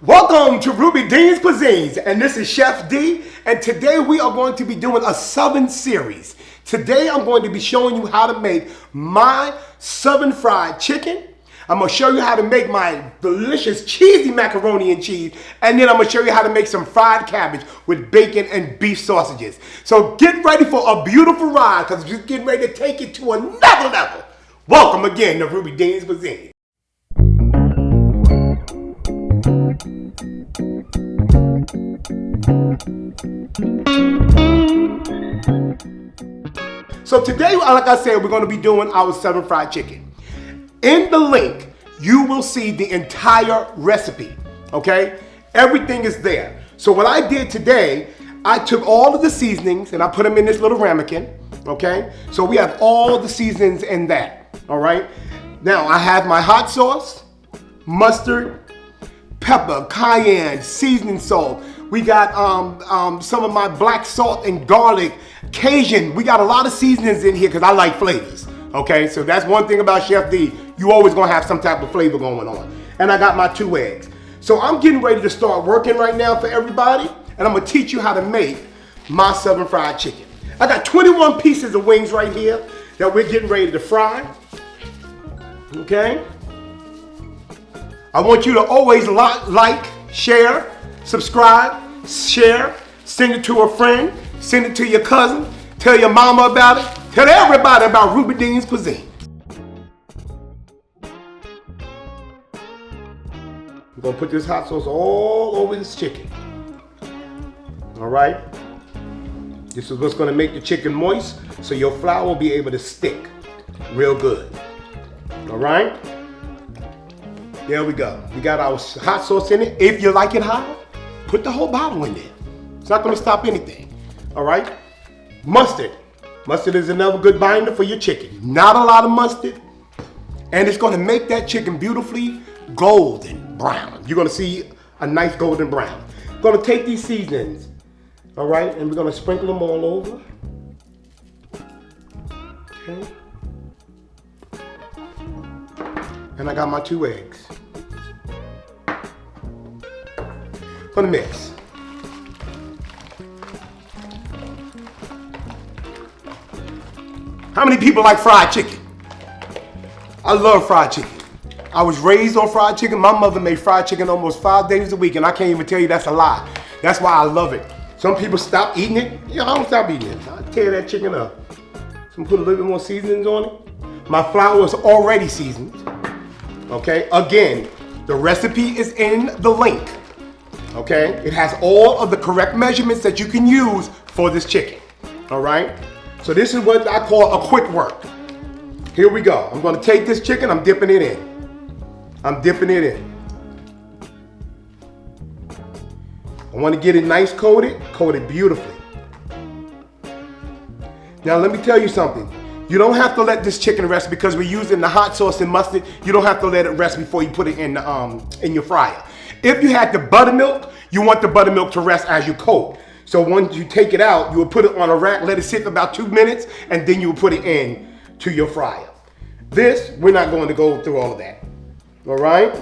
Welcome to Ruby Dean's Cuisines, and this is Chef D, and today we are going to be doing a Southern series. Today I'm going to be showing you how to make my Southern fried chicken. I'm going to show you how to make my delicious cheesy macaroni and cheese, and then I'm going to show you how to make some fried cabbage with bacon and beef sausages. So get ready for a beautiful ride, because we're getting ready to take it to another level. Welcome again to Ruby Dean's Cuisines. So today, like I said, we're going to be doing our Southern fried chicken. In the link, you will see the entire recipe, okay? Everything is there. So what I did today, I took all of the seasonings and I put them in this little ramekin, okay? So we have all the seasonings in that, all right? Now I have my hot sauce, mustard, pepper, cayenne, seasoning salt. We got some of my black salt and garlic, Cajun. We got a lot of seasonings in here because I like flavors. Okay, so that's one thing about Chef D. You always gonna have some type of flavor going on. And I got my 2 eggs. So I'm getting ready to start working right now for everybody, and I'm gonna teach you how to make my Southern fried chicken. I got 21 pieces of wings right here that we're getting ready to fry. Okay. I want you to always like, share, subscribe, share, send it to a friend, send it to your cousin, tell your mama about it, tell everybody about Ruby Dean's Cuisine. We're gonna put this hot sauce all over this chicken. All right? This is what's gonna make the chicken moist so your flour will be able to stick real good. All right? There we go. We got our hot sauce in it. If you like it hot, put the whole bottle in there. It's not gonna stop anything. All right? Mustard. Mustard is another good binder for your chicken. Not a lot of mustard. And it's gonna make that chicken beautifully golden brown. You're gonna see a nice golden brown. Gonna take these seasonings, all right? And we're gonna sprinkle them all over. Okay. And I got my 2 eggs. Gonna mix. How many people like fried chicken? I love fried chicken. I was raised on fried chicken. My mother made fried chicken almost 5 days a week, and I can't even tell you that's a lie. That's why I love it. Some people stop eating it. Yeah, I don't stop eating it. I tear that chicken up. So put a little bit more seasonings on it. My flour is already seasoned. Okay, again, the recipe is in the link. Okay, it has all of the correct measurements that you can use for this chicken. All right, so this is what I call a quick work. Here we go. I'm going to take this chicken, I'm dipping it in. I'm dipping it in. I want to get it nice coated beautifully. Now let me tell you something. You don't have to let this chicken rest because we're using the hot sauce and mustard. You don't have to let it rest before you put it in your fryer. If you had the buttermilk, you want the buttermilk to rest as you coat. So once you take it out, you will put it on a rack, let it sit for about 2 minutes, and then you will put it in to your fryer. This, we're not going to go through all of that. All right?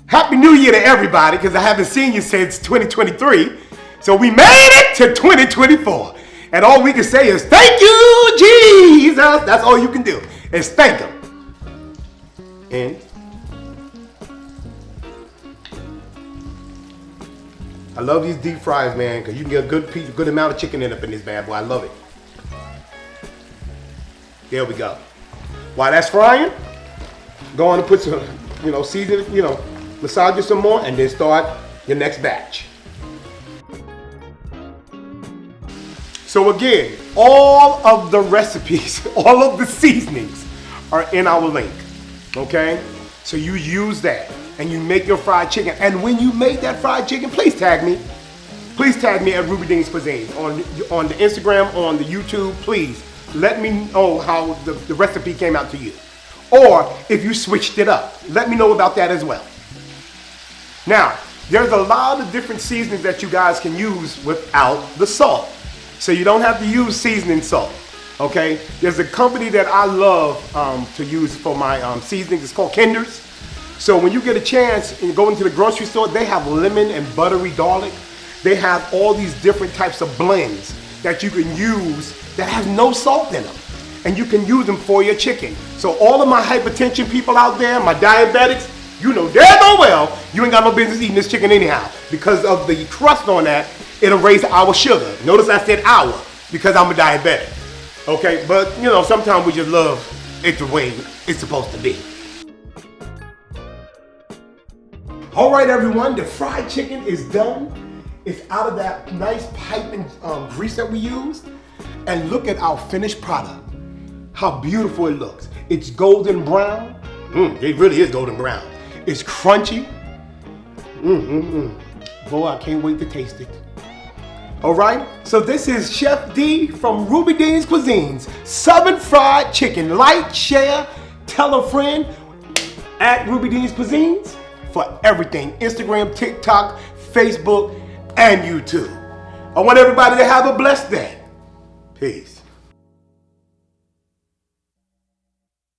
Happy New Year to everybody, because I haven't seen you since 2023. So we made it to 2024. And all we can say is, thank you, Jesus. That's all you can do, is thank him. And I love these deep fries, man, because you can get a good amount of chicken in up in this bad boy. I love it. There we go. While that's frying, go on and put some, season, massage it some more, and then start your next batch. So again, all of the recipes, all of the seasonings are in our link, okay? So you use that and you make your fried chicken. And when you make that fried chicken, please tag me. Please tag me at Ruby Dean's Cuisine on the Instagram, on the YouTube. Please let me know how the recipe came out to you. Or if you switched it up, let me know about that as well. Now, there's a lot of different seasonings that you guys can use without the salt. So you don't have to use seasoning salt, okay? There's a company that I love to use for my seasonings. It's called Kinder's. So when you get a chance and go into the grocery store, they have lemon and buttery garlic. They have all these different types of blends that you can use that have no salt in them. And you can use them for your chicken. So all of my hypertension people out there, my diabetics, you know damn well you ain't got no business eating this chicken anyhow. Because of the crust on that, it'll raise our sugar. Notice I said our, because I'm a diabetic. Okay, but you know, sometimes we just love it the way it's supposed to be. All right, everyone, the fried chicken is done. It's out of that nice piping grease that we used. And look at our finished product. How beautiful it looks. It's golden brown. It really is golden brown. It's crunchy. Boy, I can't wait to taste it. All right, so this is Chef D from Ruby Dean's Cuisines. Southern fried chicken. Like, share, tell a friend at Ruby Dean's Cuisines for everything. Instagram, TikTok, Facebook, and YouTube. I want everybody to have a blessed day. Peace.